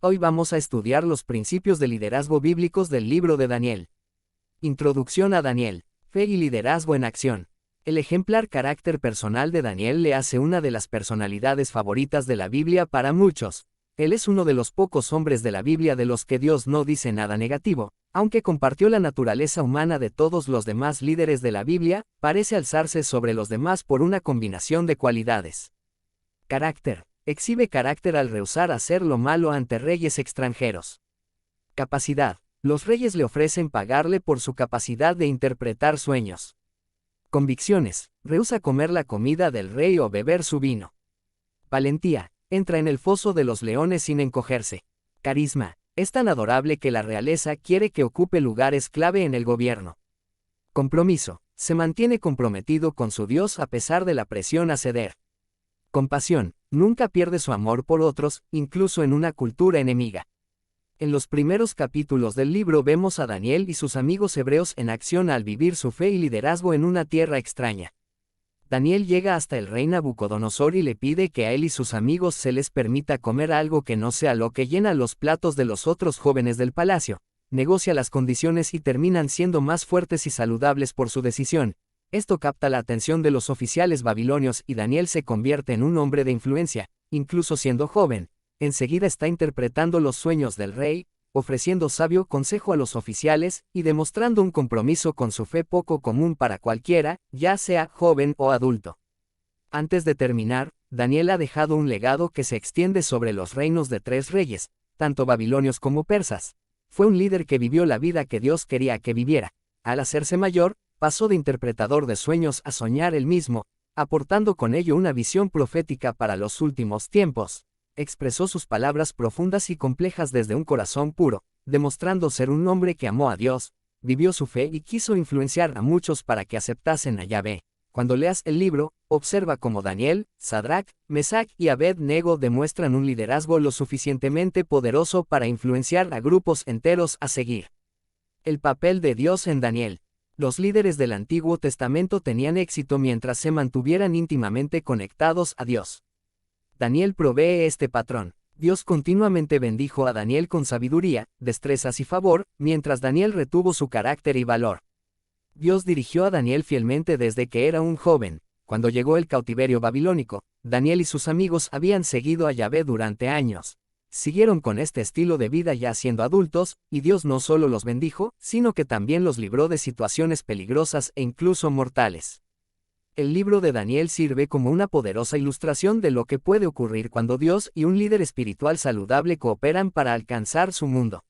Hoy vamos a estudiar los principios de liderazgo bíblicos del libro de Daniel. Introducción a Daniel. Fe y liderazgo en acción. El ejemplar carácter personal de Daniel le hace una de las personalidades favoritas de la Biblia para muchos. Él es uno de los pocos hombres de la Biblia de los que Dios no dice nada negativo. Aunque compartió la naturaleza humana de todos los demás líderes de la Biblia, parece alzarse sobre los demás por una combinación de cualidades. Carácter. Exhibe carácter al rehusar hacer lo malo ante reyes extranjeros. Capacidad. Los reyes le ofrecen pagarle por su capacidad de interpretar sueños. Convicciones. Rehúsa comer la comida del rey o beber su vino. Valentía. Entra en el foso de los leones sin encogerse. Carisma. Es tan adorable que la realeza quiere que ocupe lugares clave en el gobierno. Compromiso. Se mantiene comprometido con su Dios a pesar de la presión a ceder. Compasión. Nunca pierde su amor por otros, incluso en una cultura enemiga. En los primeros capítulos del libro vemos a Daniel y sus amigos hebreos en acción al vivir su fe y liderazgo en una tierra extraña. Daniel llega hasta el rey Nabucodonosor y le pide que a él y sus amigos se les permita comer algo que no sea lo que llena los platos de los otros jóvenes del palacio. Negocia las condiciones y terminan siendo más fuertes y saludables por su decisión. Esto capta la atención de los oficiales babilonios y Daniel se convierte en un hombre de influencia, incluso siendo joven. Enseguida está interpretando los sueños del rey, ofreciendo sabio consejo a los oficiales y demostrando un compromiso con su fe poco común para cualquiera, ya sea joven o adulto. Antes de terminar, Daniel ha dejado un legado que se extiende sobre los reinos de 3 reyes, tanto babilonios como persas. Fue un líder que vivió la vida que Dios quería que viviera. Al hacerse mayor, pasó de interpretador de sueños a soñar él mismo, aportando con ello una visión profética para los últimos tiempos. Expresó sus palabras profundas y complejas desde un corazón puro, demostrando ser un hombre que amó a Dios, vivió su fe y quiso influenciar a muchos para que aceptasen a Yahvé. Cuando leas el libro, observa cómo Daniel, Sadrach, Mesach y Abed-Nego demuestran un liderazgo lo suficientemente poderoso para influenciar a grupos enteros a seguir. El papel de Dios en Daniel. Los líderes del Antiguo Testamento tenían éxito mientras se mantuvieran íntimamente conectados a Dios. Daniel provee este patrón. Dios continuamente bendijo a Daniel con sabiduría, destrezas y favor, mientras Daniel retuvo su carácter y valor. Dios dirigió a Daniel fielmente desde que era un joven. Cuando llegó el cautiverio babilónico, Daniel y sus amigos habían seguido a Yahvé durante años. Siguieron con este estilo de vida ya siendo adultos, y Dios no solo los bendijo, sino que también los libró de situaciones peligrosas e incluso mortales. El libro de Daniel sirve como una poderosa ilustración de lo que puede ocurrir cuando Dios y un líder espiritual saludable cooperan para alcanzar su mundo.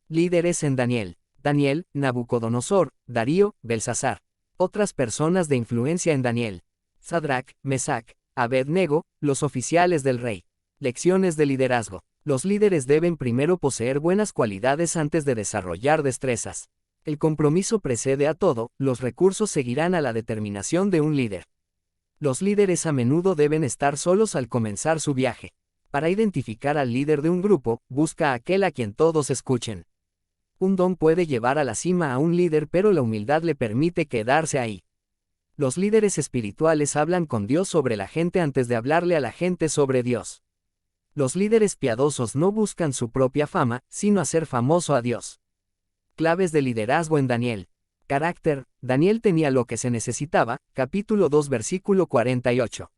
Líderes en Daniel. Daniel, Nabucodonosor, Darío, Belsasar. Otras personas de influencia en Daniel. Sadrach, Mesach, Abed-Nego, los oficiales del rey. Lecciones de liderazgo. Los líderes deben primero poseer buenas cualidades antes de desarrollar destrezas. El compromiso precede a todo, los recursos seguirán a la determinación de un líder. Los líderes a menudo deben estar solos al comenzar su viaje. Para identificar al líder de un grupo, busca a aquel a quien todos escuchen. Un don puede llevar a la cima a un líder, pero la humildad le permite quedarse ahí. Los líderes espirituales hablan con Dios sobre la gente antes de hablarle a la gente sobre Dios. Los líderes piadosos no buscan su propia fama, sino hacer famoso a Dios. Claves de liderazgo en Daniel. Carácter. Daniel tenía lo que se necesitaba, capítulo 2 versículo 48.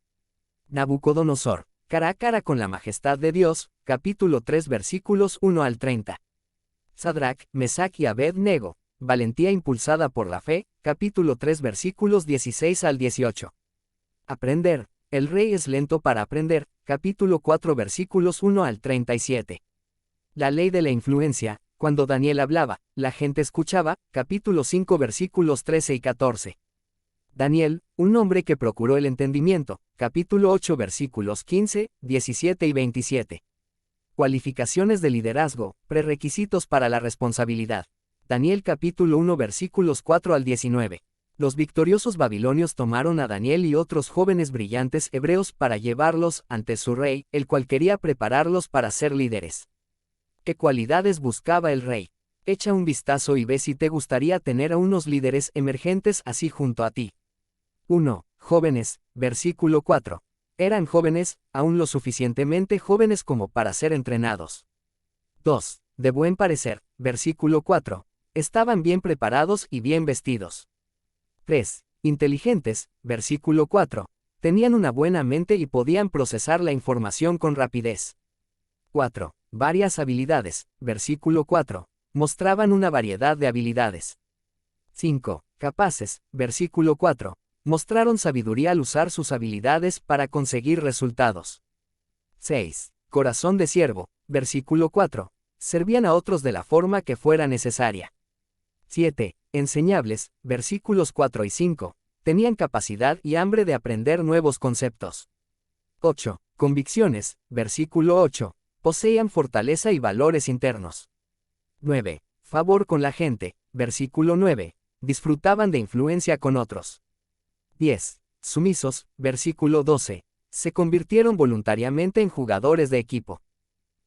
Nabucodonosor. Cara a cara con la majestad de Dios, capítulo 3 versículos 1 al 30. Sadrach, Mesach y Abed-Nego. Valentía impulsada por la fe, capítulo 3 versículos 16 al 18. Aprender. El rey es lento para aprender, capítulo 4 versículos 1 al 37. La ley de la influencia. Cuando Daniel hablaba, la gente escuchaba, capítulo 5 versículos 13 y 14. Daniel, un hombre que procuró el entendimiento, capítulo 8 versículos 15, 17 y 27. Cualificaciones de liderazgo, prerequisitos para la responsabilidad. Daniel capítulo 1 versículos 4 al 19. Los victoriosos babilonios tomaron a Daniel y otros jóvenes brillantes hebreos para llevarlos ante su rey, el cual quería prepararlos para ser líderes. ¿Qué cualidades buscaba el rey? Echa un vistazo y ve si te gustaría tener a unos líderes emergentes así junto a ti. 1. Jóvenes, versículo 4. Eran jóvenes, aún lo suficientemente jóvenes como para ser entrenados. 2. De buen parecer, versículo 4. Estaban bien preparados y bien vestidos. 3. Inteligentes, versículo 4. Tenían una buena mente y podían procesar la información con rapidez. 4. Varias habilidades, versículo 4. Mostraban una variedad de habilidades. 5. Capaces, versículo 4. Mostraron sabiduría al usar sus habilidades para conseguir resultados. 6. Corazón de siervo, versículo 4. Servían a otros de la forma que fuera necesaria. 7. Enseñables, versículos 4 y 5. Tenían capacidad y hambre de aprender nuevos conceptos. 8. Convicciones, versículo 8. Poseían fortaleza y valores internos. 9. Favor con la gente, versículo 9. Disfrutaban de influencia con otros. 10. Sumisos, versículo 12. Se convirtieron voluntariamente en jugadores de equipo.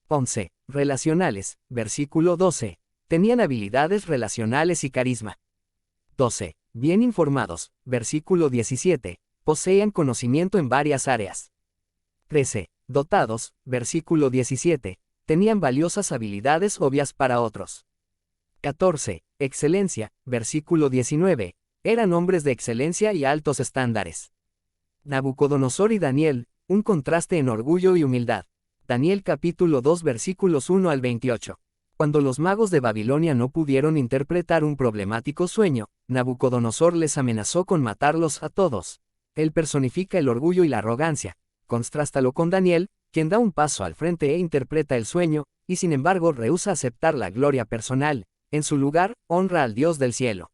11. Relacionales, versículo 12. Tenían habilidades relacionales y carisma. 12. Bien informados, versículo 17. Poseían conocimiento en varias áreas. 13. Dotados, versículo 17. Tenían valiosas habilidades obvias para otros. 14. Excelencia, versículo 19. Eran hombres de excelencia y altos estándares. Nabucodonosor y Daniel, un contraste en orgullo y humildad. Daniel capítulo 2 versículos 1 al 28. Cuando los magos de Babilonia no pudieron interpretar un problemático sueño, Nabucodonosor les amenazó con matarlos a todos. Él personifica el orgullo y la arrogancia. Contrástalo con Daniel, quien da un paso al frente e interpreta el sueño, y sin embargo rehúsa aceptar la gloria personal. En su lugar, honra al Dios del cielo.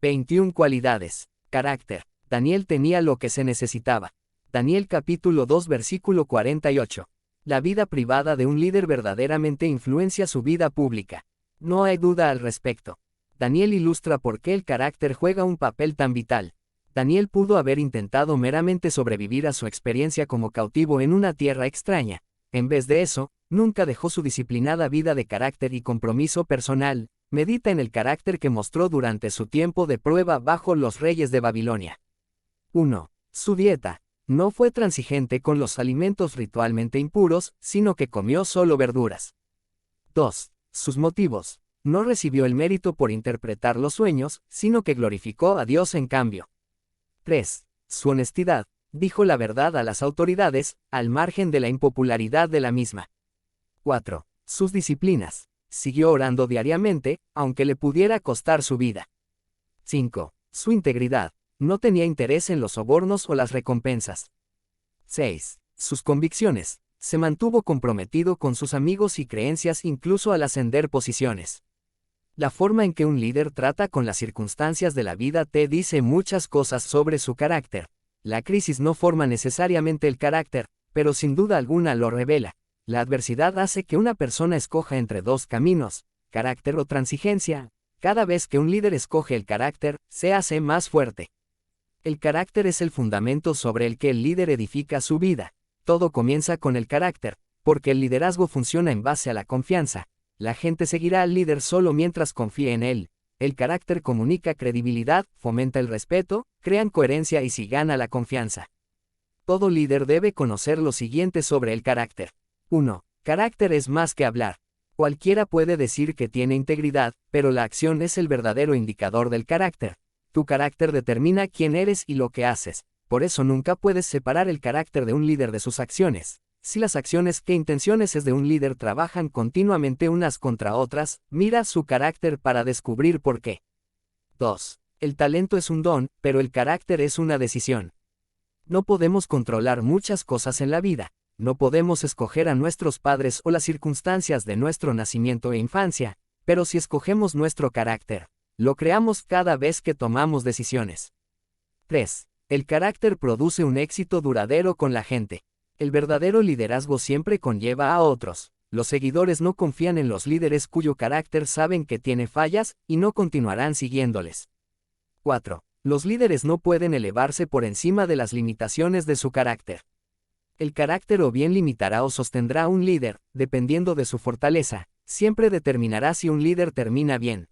21 cualidades. Carácter. Daniel tenía lo que se necesitaba. Daniel capítulo 2 versículo 48. La vida privada de un líder verdaderamente influencia su vida pública. No hay duda al respecto. Daniel ilustra por qué el carácter juega un papel tan vital. Daniel pudo haber intentado meramente sobrevivir a su experiencia como cautivo en una tierra extraña. En vez de eso, nunca dejó su disciplinada vida de carácter y compromiso personal. Medita en el carácter que mostró durante su tiempo de prueba bajo los reyes de Babilonia. 1. Su dieta. No fue transigente con los alimentos ritualmente impuros, sino que comió solo verduras. 2. Sus motivos. No recibió el mérito por interpretar los sueños, sino que glorificó a Dios en cambio. 3. Su honestidad. Dijo la verdad a las autoridades, al margen de la impopularidad de la misma. 4. Sus disciplinas. Siguió orando diariamente, aunque le pudiera costar su vida. 5. Su integridad. No tenía interés en los sobornos o las recompensas. 6. Sus convicciones. Se mantuvo comprometido con sus amigos y creencias incluso al ascender posiciones. La forma en que un líder trata con las circunstancias de la vida te dice muchas cosas sobre su carácter. La crisis no forma necesariamente el carácter, pero sin duda alguna lo revela. La adversidad hace que una persona escoja entre dos caminos, carácter o transigencia. Cada vez que un líder escoge el carácter, se hace más fuerte. El carácter es el fundamento sobre el que el líder edifica su vida. Todo comienza con el carácter, porque el liderazgo funciona en base a la confianza. La gente seguirá al líder solo mientras confíe en él. El carácter comunica credibilidad, fomenta el respeto, crea coherencia y gana la confianza. Todo líder debe conocer lo siguiente sobre el carácter. 1. Carácter es más que hablar. Cualquiera puede decir que tiene integridad, pero la acción es el verdadero indicador del carácter. Tu carácter determina quién eres y lo que haces. Por eso nunca puedes separar el carácter de un líder de sus acciones. Si las acciones e intenciones de un líder trabajan continuamente unas contra otras, mira su carácter para descubrir por qué. 2. El talento es un don, pero el carácter es una decisión. No podemos controlar muchas cosas en la vida. No podemos escoger a nuestros padres o las circunstancias de nuestro nacimiento e infancia, pero si escogemos nuestro carácter, lo creamos cada vez que tomamos decisiones. 3. El carácter produce un éxito duradero con la gente. El verdadero liderazgo siempre conlleva a otros. Los seguidores no confían en los líderes cuyo carácter saben que tiene fallas, y no continuarán siguiéndoles. 4. Los líderes no pueden elevarse por encima de las limitaciones de su carácter. El carácter o bien limitará o sostendrá a un líder, dependiendo de su fortaleza. Siempre determinará si un líder termina bien.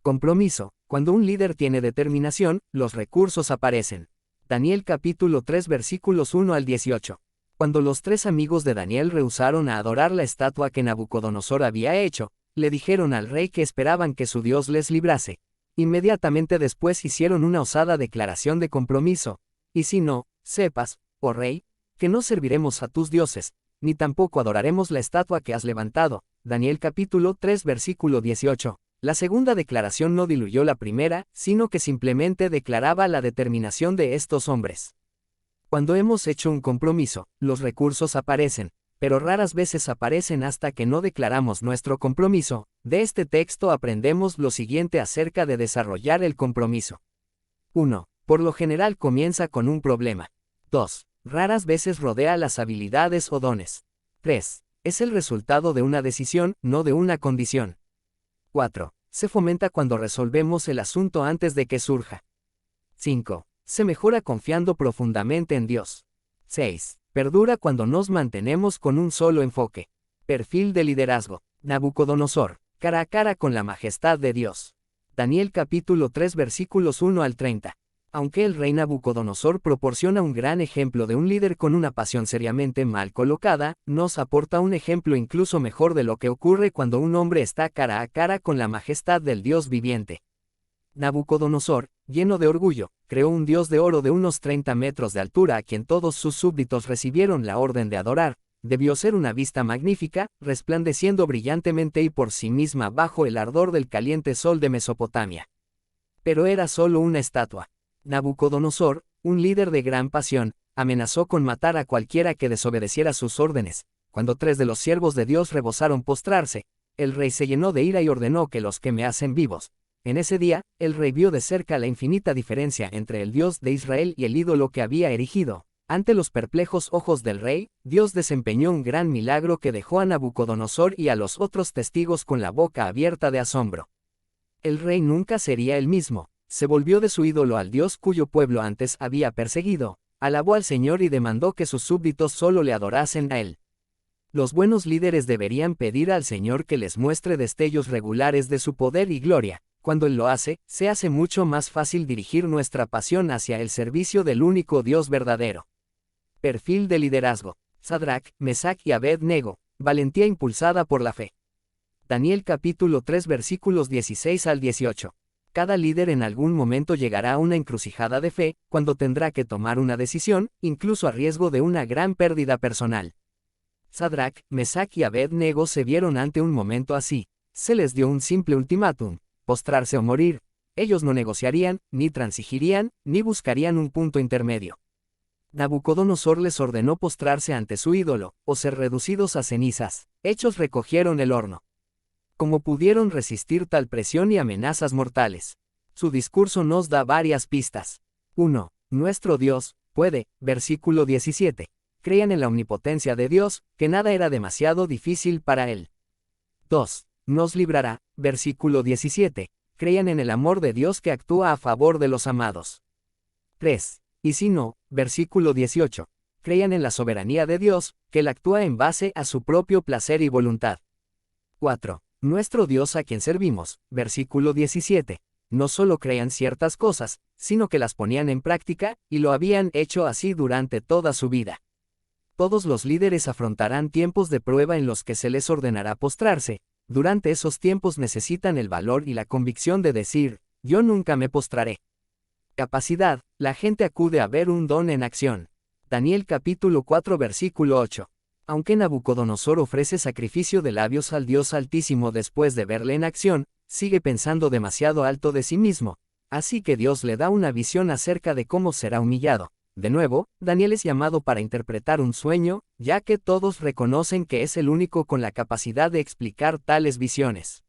Compromiso. Cuando un líder tiene determinación, los recursos aparecen. Daniel capítulo 3 versículos 1 al 18. Cuando los 3 amigos de Daniel rehusaron a adorar la estatua que Nabucodonosor había hecho, le dijeron al rey que esperaban que su Dios les librase. Inmediatamente después hicieron una osada declaración de compromiso. Y si no, sepas, oh rey, que no serviremos a tus dioses, ni tampoco adoraremos la estatua que has levantado. Daniel capítulo 3 versículo 18. La segunda declaración no diluyó la primera, sino que simplemente declaraba la determinación de estos hombres. Cuando hemos hecho un compromiso, los recursos aparecen, pero raras veces aparecen hasta que no declaramos nuestro compromiso. De este texto aprendemos lo siguiente acerca de desarrollar el compromiso. 1. Por lo general comienza con un problema. 2. Raras veces rodea las habilidades o dones. 3. Es el resultado de una decisión, no de una condición. 4. Se fomenta cuando resolvemos el asunto antes de que surja. 5. Se mejora confiando profundamente en Dios. 6. Perdura cuando nos mantenemos con un solo enfoque. Perfil de liderazgo. Nabucodonosor, cara a cara con la majestad de Dios. Daniel capítulo 3 versículos 1 al 30. Aunque el rey Nabucodonosor proporciona un gran ejemplo de un líder con una pasión seriamente mal colocada, nos aporta un ejemplo incluso mejor de lo que ocurre cuando un hombre está cara a cara con la majestad del Dios viviente. Nabucodonosor, lleno de orgullo, creó un dios de oro de unos 30 metros de altura a quien todos sus súbditos recibieron la orden de adorar. Debió ser una vista magnífica, resplandeciendo brillantemente y por sí misma bajo el ardor del caliente sol de Mesopotamia. Pero era solo una estatua. Nabucodonosor, un líder de gran pasión, amenazó con matar a cualquiera que desobedeciera sus órdenes. Cuando 3 de los siervos de Dios rehusaron postrarse, el rey se llenó de ira y ordenó que los quemasen vivos. En ese día, el rey vio de cerca la infinita diferencia entre el Dios de Israel y el ídolo que había erigido. Ante los perplejos ojos del rey, Dios desempeñó un gran milagro que dejó a Nabucodonosor y a los otros testigos con la boca abierta de asombro. El rey nunca sería el mismo. Se volvió de su ídolo al Dios cuyo pueblo antes había perseguido, alabó al Señor y demandó que sus súbditos solo le adorasen a Él. Los buenos líderes deberían pedir al Señor que les muestre destellos regulares de su poder y gloria. Cuando Él lo hace, se hace mucho más fácil dirigir nuestra pasión hacia el servicio del único Dios verdadero. Perfil de liderazgo. Sadrac, Mesac y Abed-Nego, valentía impulsada por la fe. Daniel capítulo 3 versículos 16 al 18. Cada líder en algún momento llegará a una encrucijada de fe, cuando tendrá que tomar una decisión, incluso a riesgo de una gran pérdida personal. Sadrac, Mesac y Abed-Nego se vieron ante un momento así. Se les dio un simple ultimátum: postrarse o morir. Ellos no negociarían, ni transigirían, ni buscarían un punto intermedio. Nabucodonosor les ordenó postrarse ante su ídolo, o ser reducidos a cenizas. Ellos recogieron el horno. ¿Cómo pudieron resistir tal presión y amenazas mortales? Su discurso nos da varias pistas. 1. Nuestro Dios puede, versículo 17. Creían en la omnipotencia de Dios, que nada era demasiado difícil para Él. 2. Nos librará, versículo 17. Creían en el amor de Dios que actúa a favor de los amados. 3. Y si no, versículo 18. Creían en la soberanía de Dios, que Él actúa en base a su propio placer y voluntad. 4. Nuestro Dios a quien servimos, versículo 17. No solo creían ciertas cosas, sino que las ponían en práctica, y lo habían hecho así durante toda su vida. Todos los líderes afrontarán tiempos de prueba en los que se les ordenará postrarse. Durante esos tiempos necesitan el valor y la convicción de decir: yo nunca me postraré. Capacidad, la gente acude a ver un don en acción. Daniel capítulo 4 versículo 8. Aunque Nabucodonosor ofrece sacrificio de labios al Dios Altísimo después de verle en acción, sigue pensando demasiado alto de sí mismo. Así que Dios le da una visión acerca de cómo será humillado. De nuevo, Daniel es llamado para interpretar un sueño, ya que todos reconocen que es el único con la capacidad de explicar tales visiones.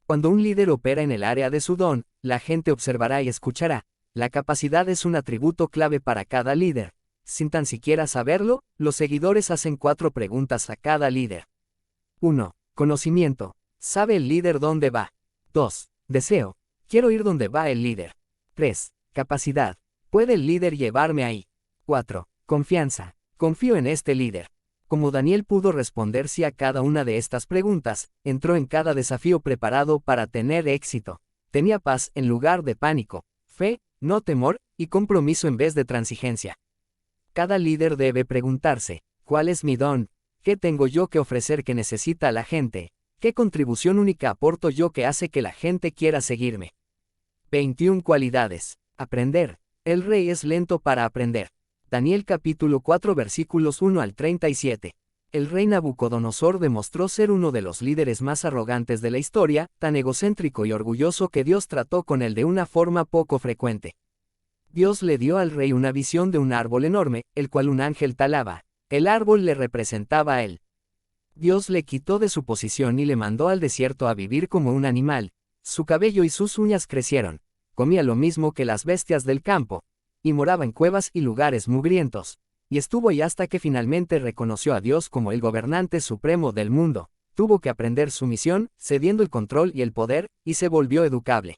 Cuando un líder opera en el área de su don, la gente observará y escuchará. La capacidad es un atributo clave para cada líder. Sin tan siquiera saberlo, los seguidores hacen 4 preguntas a cada líder. 1. Conocimiento. ¿Sabe el líder dónde va? 2. Deseo. Quiero ir donde va el líder. 3. Capacidad. ¿Puede el líder llevarme ahí? 4. Confianza. Confío en este líder. Como Daniel pudo responder sí a cada una de estas preguntas, entró en cada desafío preparado para tener éxito. Tenía paz en lugar de pánico, fe, no temor, y compromiso en vez de transigencia. Cada líder debe preguntarse: ¿Cuál es mi don? ¿Qué tengo yo que ofrecer que necesita la gente? ¿Qué contribución única aporto yo que hace que la gente quiera seguirme? 21 cualidades. Aprender. El rey es lento para aprender. Daniel capítulo 4 versículos 1 al 37. El rey Nabucodonosor demostró ser uno de los líderes más arrogantes de la historia, tan egocéntrico y orgulloso que Dios trató con él de una forma poco frecuente. Dios le dio al rey una visión de un árbol enorme, el cual un ángel talaba. El árbol le representaba a él. Dios le quitó de su posición y le mandó al desierto a vivir como un animal. Su cabello y sus uñas crecieron. Comía lo mismo que las bestias del campo. Y moraba en cuevas y lugares mugrientos. Y estuvo ahí hasta que finalmente reconoció a Dios como el gobernante supremo del mundo. Tuvo que aprender su misión, cediendo el control y el poder, y se volvió educable.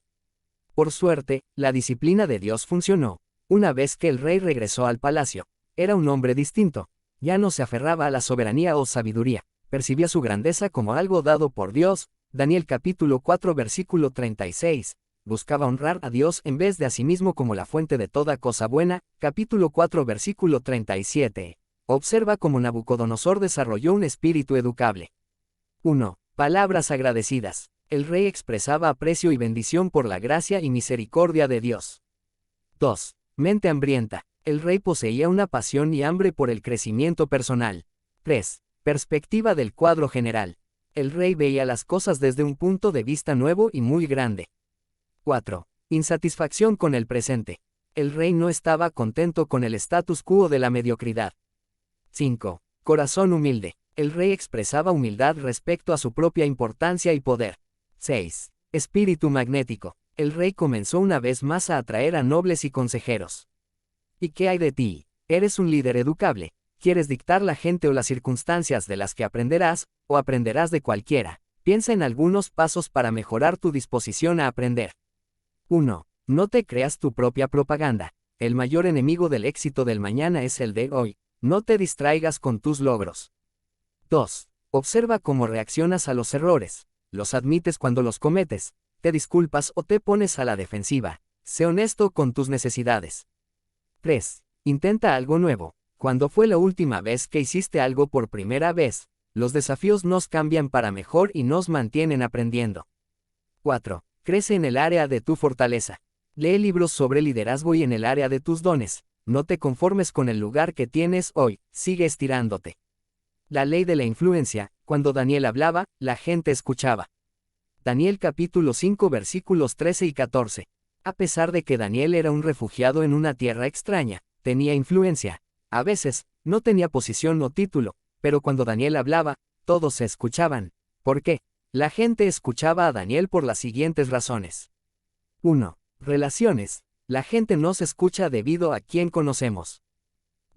Por suerte, la disciplina de Dios funcionó. Una vez que el rey regresó al palacio, era un hombre distinto. Ya no se aferraba a la soberanía o sabiduría. Percibía su grandeza como algo dado por Dios. Daniel capítulo 4 versículo 36. Buscaba honrar a Dios en vez de a sí mismo como la fuente de toda cosa buena. Capítulo 4 versículo 37. Observa cómo Nabucodonosor desarrolló un espíritu educable. 1. Palabras agradecidas. El rey expresaba aprecio y bendición por la gracia y misericordia de Dios. 2. Mente hambrienta. El rey poseía una pasión y hambre por el crecimiento personal. 3. Perspectiva del cuadro general. El rey veía las cosas desde un punto de vista nuevo y muy grande. 4. Insatisfacción con el presente. El rey no estaba contento con el status quo de la mediocridad. 5. Corazón humilde. El rey expresaba humildad respecto a su propia importancia y poder. 6. Espíritu magnético. El rey comenzó una vez más a atraer a nobles y consejeros. ¿Y qué hay de ti? ¿Eres un líder educable? ¿Quieres dictar la gente o las circunstancias de las que aprenderás, o aprenderás de cualquiera? Piensa en algunos pasos para mejorar tu disposición a aprender. 1. No te creas tu propia propaganda. El mayor enemigo del éxito del mañana es el de hoy. No te distraigas con tus logros. 2. Observa cómo reaccionas a los errores. Los admites cuando los cometes. Te disculpas o te pones a la defensiva. Sé honesto con tus necesidades. 3. Intenta algo nuevo. ¿Cuándo fue la última vez que hiciste algo por primera vez? Los desafíos nos cambian para mejor y nos mantienen aprendiendo. 4. Crece en el área de tu fortaleza. Lee libros sobre liderazgo y en el área de tus dones. No te conformes con el lugar que tienes hoy, sigue estirándote. La ley de la influencia. Cuando Daniel hablaba, la gente escuchaba. Daniel capítulo 5 versículos 13 y 14. A pesar de que Daniel era un refugiado en una tierra extraña, tenía influencia. A veces, no tenía posición o título, pero cuando Daniel hablaba, todos se escuchaban. ¿Por qué? La gente escuchaba a Daniel por las siguientes razones. 1. Relaciones. La gente nos escucha debido a quien conocemos.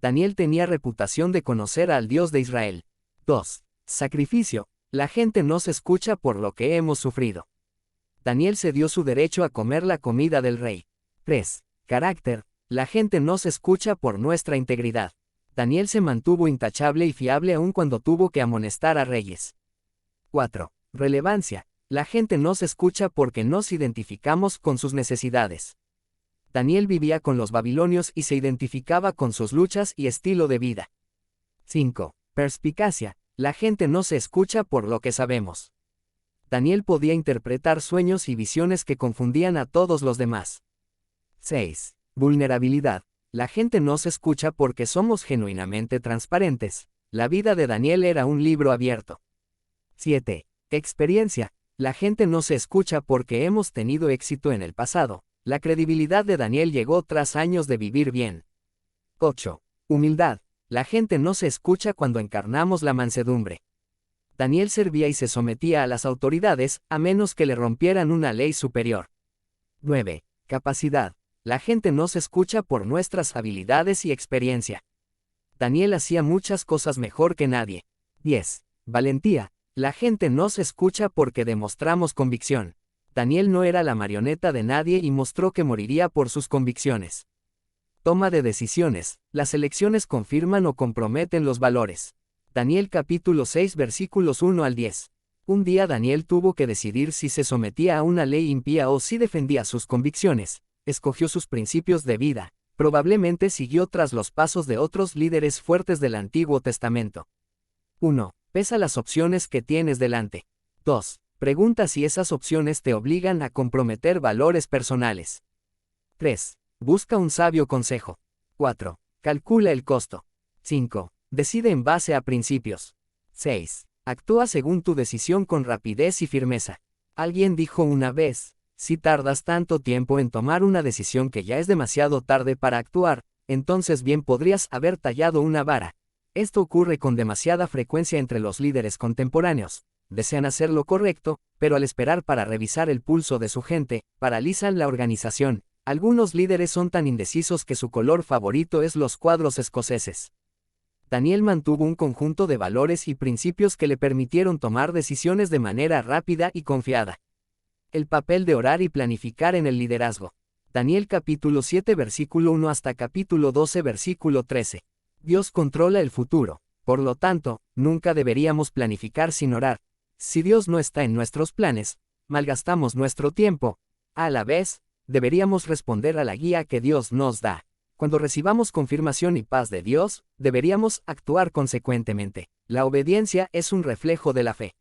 Daniel tenía reputación de conocer al Dios de Israel. 2. Sacrificio. La gente nos escucha por lo que hemos sufrido. Daniel cedió su derecho a comer la comida del rey. 3. Carácter. La gente nos escucha por nuestra integridad. Daniel se mantuvo intachable y fiable aun cuando tuvo que amonestar a reyes. 4. Relevancia. La gente nos escucha porque nos identificamos con sus necesidades. Daniel vivía con los babilonios y se identificaba con sus luchas y estilo de vida. 5. Perspicacia. La gente no se escucha por lo que sabemos. Daniel podía interpretar sueños y visiones que confundían a todos los demás. 6. Vulnerabilidad. La gente nos escucha porque somos genuinamente transparentes. La vida de Daniel era un libro abierto. 7. Experiencia. La gente no se escucha porque hemos tenido éxito en el pasado. La credibilidad de Daniel llegó tras años de vivir bien. 8. Humildad. La gente no se escucha cuando encarnamos la mansedumbre. Daniel servía y se sometía a las autoridades, a menos que le rompieran una ley superior. 9. Capacidad. La gente nos escucha por nuestras habilidades y experiencia. Daniel hacía muchas cosas mejor que nadie. 10. Valentía. La gente nos escucha porque demostramos convicción. Daniel no era la marioneta de nadie y mostró que moriría por sus convicciones. Toma de decisiones. Las elecciones confirman o comprometen los valores. Daniel capítulo 6 versículos 1 al 10. Un día Daniel tuvo que decidir si se sometía a una ley impía o si defendía sus convicciones. Escogió sus principios de vida, Probablemente siguió tras los pasos de otros líderes fuertes del Antiguo Testamento. 1. Pesa las opciones que tienes delante. 2. Pregunta si esas opciones te obligan a comprometer valores personales. 3. Busca un sabio consejo. 4. Calcula el costo. 5. Decide en base a principios. 6. Actúa según tu decisión con rapidez y firmeza. Alguien dijo una vez, si tardas tanto tiempo en tomar una decisión que ya es demasiado tarde para actuar, entonces bien podrías haber tallado una vara. Esto ocurre con demasiada frecuencia entre los líderes contemporáneos. Desean hacer lo correcto, pero al esperar para revisar el pulso de su gente, paralizan la organización. Algunos líderes son tan indecisos que su color favorito es los cuadros escoceses. Daniel mantuvo un conjunto de valores y principios que le permitieron tomar decisiones de manera rápida y confiada. El papel de orar y planificar en el liderazgo. Daniel capítulo 7 versículo 1 hasta capítulo 12 versículo 13. Dios controla el futuro, por lo tanto, nunca deberíamos planificar sin orar. Si Dios no está en nuestros planes, malgastamos nuestro tiempo. A la vez, deberíamos responder a la guía que Dios nos da. Cuando recibamos confirmación y paz de Dios, deberíamos actuar consecuentemente. La obediencia es un reflejo de la fe.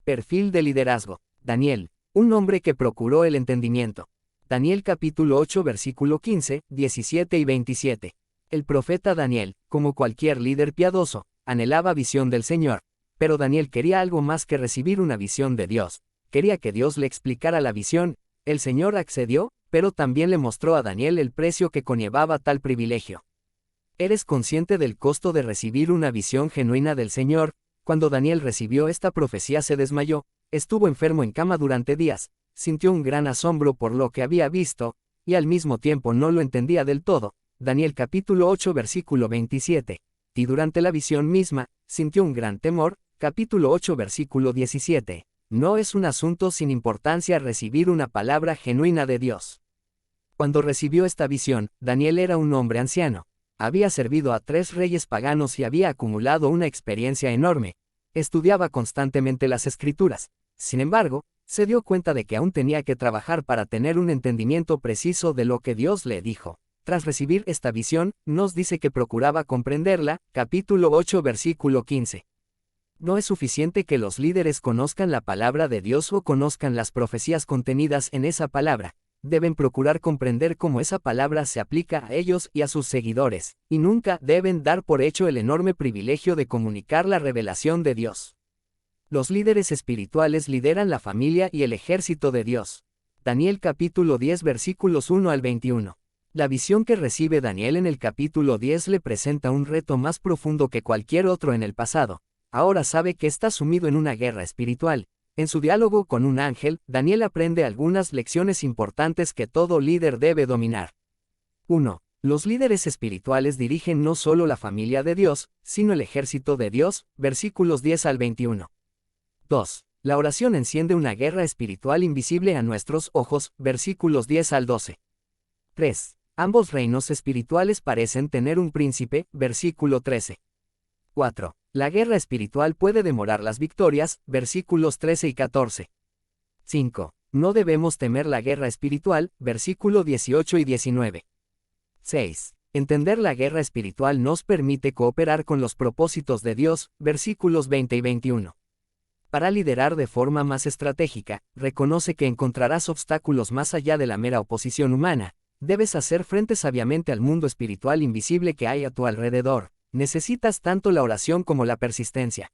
Perfil de liderazgo. Daniel, un hombre que procuró el entendimiento. Daniel capítulo 8 versículo 15, 17 y 27. El profeta Daniel, como cualquier líder piadoso, anhelaba visión del Señor. Pero Daniel quería algo más que recibir una visión de Dios. Quería que Dios le explicara la visión. El Señor accedió, pero también le mostró a Daniel el precio que conllevaba tal privilegio. ¿Eres consciente del costo de recibir una visión genuina del Señor? Cuando Daniel recibió esta profecía se desmayó, estuvo enfermo en cama durante días, sintió un gran asombro por lo que había visto, y al mismo tiempo no lo entendía del todo. Daniel capítulo 8 versículo 27. Y durante la visión misma, sintió un gran temor, capítulo 8 versículo 17. No es un asunto sin importancia recibir una palabra genuina de Dios. Cuando recibió esta visión, Daniel era un hombre anciano. Había servido a 3 reyes paganos y había acumulado una experiencia enorme. Estudiaba constantemente las Escrituras. Sin embargo, se dio cuenta de que aún tenía que trabajar para tener un entendimiento preciso de lo que Dios le dijo. Tras recibir esta visión, nos dice que procuraba comprenderla, capítulo 8 versículo 15. No es suficiente que los líderes conozcan la palabra de Dios o conozcan las profecías contenidas en esa palabra. Deben procurar comprender cómo esa palabra se aplica a ellos y a sus seguidores, y nunca deben dar por hecho el enorme privilegio de comunicar la revelación de Dios. Los líderes espirituales lideran la familia y el ejército de Dios. Daniel capítulo 10 versículos 1 al 21. La visión que recibe Daniel en el capítulo 10 le presenta un reto más profundo que cualquier otro en el pasado. Ahora sabe que está sumido en una guerra espiritual. En su diálogo con un ángel, Daniel aprende algunas lecciones importantes que todo líder debe dominar. 1. Los líderes espirituales dirigen no solo la familia de Dios, sino el ejército de Dios, versículos 10 al 21. 2. La oración enciende una guerra espiritual invisible a nuestros ojos, versículos 10 al 12. 3. Ambos reinos espirituales parecen tener un príncipe, versículo 13. 4. La guerra espiritual puede demorar las victorias, versículos 13 y 14. 5. No debemos temer la guerra espiritual, versículo 18 y 19. 6. Entender la guerra espiritual nos permite cooperar con los propósitos de Dios, versículos 20 y 21. Para liderar de forma más estratégica, reconoce que encontrarás obstáculos más allá de la mera oposición humana. Debes hacer frente sabiamente al mundo espiritual invisible que hay a tu alrededor. Necesitas tanto la oración como la persistencia.